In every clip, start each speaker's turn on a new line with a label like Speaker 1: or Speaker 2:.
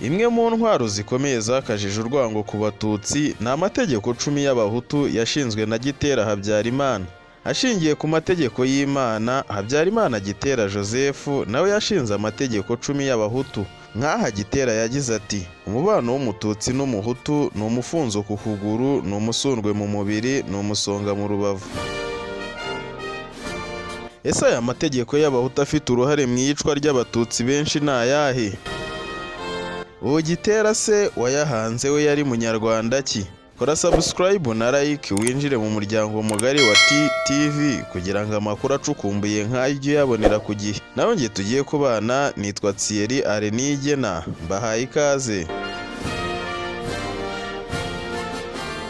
Speaker 1: Imwe mu ntwaro zikomeye zakajije urwango ku Batutsi ni amategeko 10 y'Abahutu yashinzwe na Gitera Habyarimana. Ashingiye ku mategeko y'Imana, Habyarimana Gitera Joseph nawe yashinze amategeko 10 y'Abahutu. Nk'aha Gitera yagize ati: umubano w'Umututsi n'Umuhutu ni umufunzo ku kuguru, ni umusundwe mu mubiri, ni umusonga mu rubavu. Ese aya mategeko y'Abahutu afite uruhare mu iyicwa ry'Abatutsi benshi ni ayahe? Uwo Gitera se wayahanze we yari munyarwanda ki? Kora subscribe na like winjire mu muryango mugari wa TTV kugira ngo amakuru acukumbuye nk'ayo yabonera ku gihe. Naho ngiye tugiye kubana, nitwa Thierry Arenigena, mbahaye ikaze.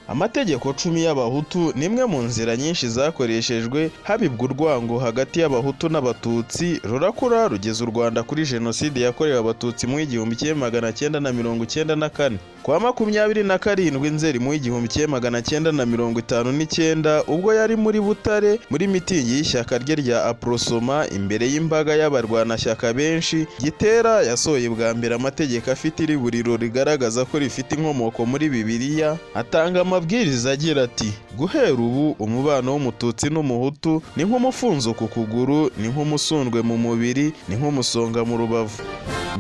Speaker 1: Amategeko 10 y'Abahutu ni imwe mu nzira nyinshi zakoreshejwe habibwa urwango hagati y'Abahutu n'Abatutsi rurakura rugeza u Rwanda kuri Jenoside yakorewe Abatutsi mu 1994. Kwa 27 Nzeri mu 1959 ubwo yari muri Butare muri mitingi y'ishyaka rye rya Aprosoma imbere y'imbaga y'abarwanashyaka benshi, Gitera yasohoye bwa mbere amategeko afite iriburiro rigaragaza ko rifite inkomoko muri Bibiliya, atanga amabwiriza agira ati: guhera ubu umubano w'Umututsi n'Umuhutu ni nk'umufunzo ku kuguru, ni nk'umusundwe mu mubiri, ni nk'umusonga mu rubavu.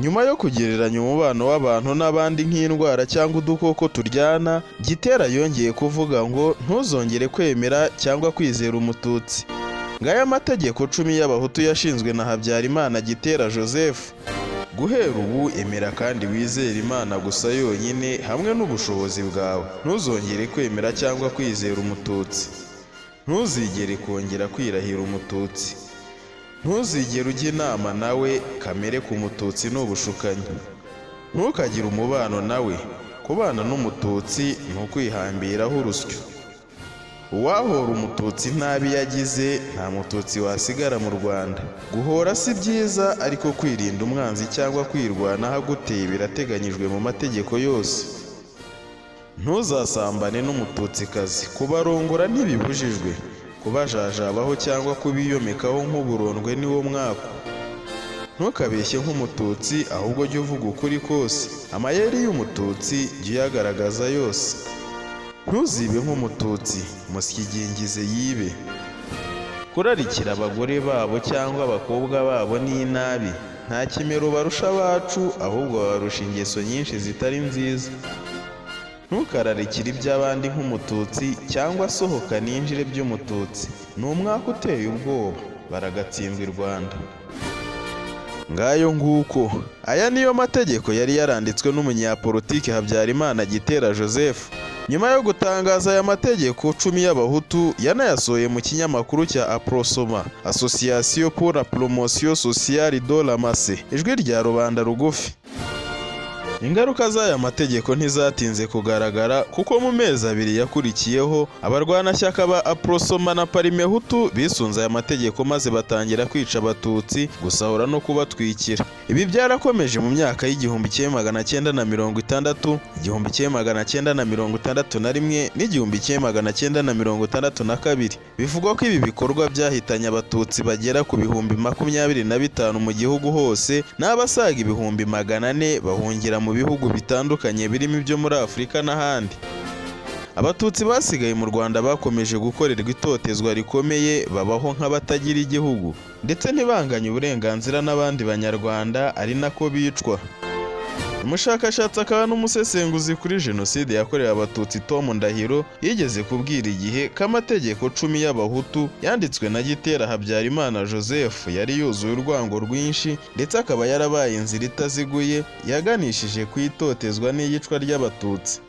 Speaker 1: Nyuma yo kugereranya umubano w'abantu n'abandi nk'indwara cyangwa udukoko turyana, Gitera yongeye kuvuga ngo ntuzongere kwemera cyangwa kwizera Umututsi. Ngaya amategeko 10 y'Abahutu yashinzwe na Habyarimana Gitera Joseph. Guhera ubu emera kandi wizera Imana gusa yonyine hamwe n'ubushobozi bwawe. Ntuzongere kwemera cyangwa kwizera Umututsi. Ntuzigere kongera kwirahira Umututsi. Ntuzigere ujya inama nawe, kamere ku Mututsi n'ubushukanyi. Ntukagire umubano nawe. Kubana n'Umututsi ni ukwihambiraho urusyo. Uwahora Umututsi ntabi yagize, nta Mututsi wasigara mu Rwanda. Guhora si byiza, ariko kwirinda umwanzi cyangwa kwirwanaho aguteye birateganyijwe mu mategeko yose. Ntuzasambane n'Umututsikazi. Kubarongora ntibibujijwe. Kubajajabaho cyangwa kubiyomekaho nk'uburondwe ni wo mwako. Ntukabeshye nk'Umututsi, ahubwo jya uvuga ukuri kose. Amayeri y'Umututsi jya uyagaragaza yose. Ntuzibe nk'Umututsi, musyigingize yibe. Kurarikira abagore babo cyangwa abakobwa babo ni inabi. Nta kimero barusha abacu, ahubwo babarusha ingeso nyinshi zitari nziza. Ntukararikire iby'abandi nk'Umututsi cyangwa sohoka ninjire by'Umututsi. Ni umwaka uteye ubwoba, baragatsindwa i Rwanda. Ngayo nguko. Aya niyo mategeko yari yaranditswe n'umunyapolitike Habyarimana Gitera Joseph. Nyuma yo gutangaza aya mategeko 10 y'Abahutu, yanayasohoye mu kinyamakuru cya Aprosoma, Association pour la promotion sociale de la masse, ijwi rya rubanda rugufi. Ingaruka z'aya mategeko ntizatinze kugaragara, kuko mu mezi 2 yakurikiyeho abarwanashyaka ba Aprosoma na Parimehutu bisunze aya mategeko maze batangira kwica Abatutsi, gusahura no kubatwikira. Ibi byarakomeje mu myaka y'1960, 1961 n'1962. Bivugwa ko ibi bikorwa byahitanye Abatutsi bagera ku bihumbi 25 mu gihugu hose, n'abasaga ibihumbi 400 bahungira mu bihugu bitandukanye birimo ibyo muri Afurika n'ahandi. Abatutsi basigaye mu Rwanda bakomeje gukorerwa itotezwa rikomeye, babaho nk'abatagira igihugu, ndetse ntibanganye uburenganzira n'abandi Banyarwanda, ari nako bicwa. Umushakashatsi akaba n'umusesenguzi kuri Jenoside yakorewe Abatutsi Tom Ndahiro yigeze kubwira igihe ko amategeko 10 y'Abahutu yanditswe na Gitera Habyarimana Joseph yari yuzuye urwango rwinshi, ndetse akaba yarabaye inzira itaziguye yaganishije ku itotezwa n'iyicwa ry'Abatutsi.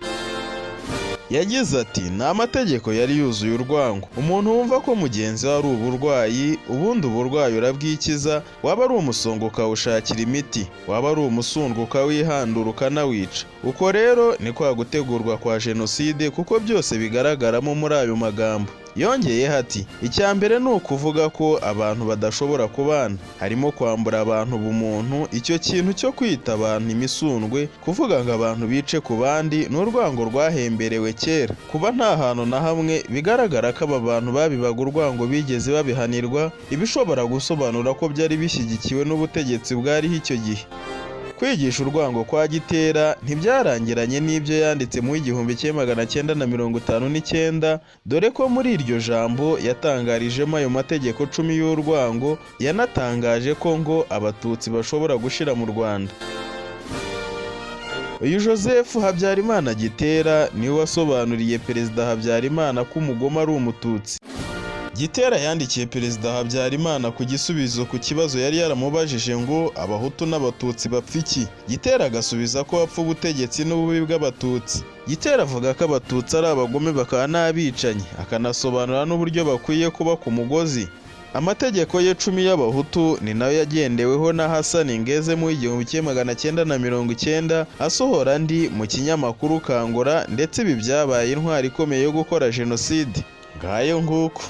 Speaker 1: Yagize ati: ni amategeko yari yuzuye urwango. Umuntu wumva ko mugenzi we ari uburwayi, ubundi uburwayi urabwikiza, waba ari umusongo ukawushakira imiti, waba ari umusundwe ukawihandura ukanawica. Uko rero ni kwa gutegurwa kwa Jenoside, kuko byose bigaragaramo muri ayo magambo. Yongeyeho ati: icya mbere ni ukuvuga ko abantu badashobora kubana, harimo kwambura abantu ubumuntu. Icyo kintu cyo kwita abantu imisundwe, kuvuga ngo abantu bice ku bandi, n'urwango rwahemberewe kera. Kuba nta hantu na hamwe bigaragara ko aba bantu babibaga urwango bigeze babihanirwa, ibishobora gusobanura ko byari bishyigikiwe n'ubutegetsi bwariho icyo gihe. Kwigisha urwango kwa Gitera ntibyarangiranye n'ibyo yanditse mu 1959, dore ko muri iryo jambo yatangarijemo ayo mategeko 10 y'urwango, yanatangaje ko ngo abatutsi bashobora gushira mu Rwanda. Uyu Joseph Habyarimana Gitera niwe wasobanuriye Perezida Habyarimana ko umugome ari umututsi. Gitera yandikiye Perezida Habyarimana ku gisubizo ku kibazo yari yaramubajije ngo abahutu n'abatutsi bapfa iki. Gitera agasubiza ko bapfa ubutegetsi n'ububi bw'abatutsi. Gitera avuga ko abatutsi ari abagome bakaba n'abicanyi, akanasobanura n'uburyo bakwiye kuba ku mugozi. Amategeko ye 10 y'abahutu ni nayo yagendeweho na Hassan Ngeze mu 1990 asohora andi mu kinyamakuru Kangura, ndetse ibi byabaye intwari ikomeye yo gukora jenoside. Ngayo nguko.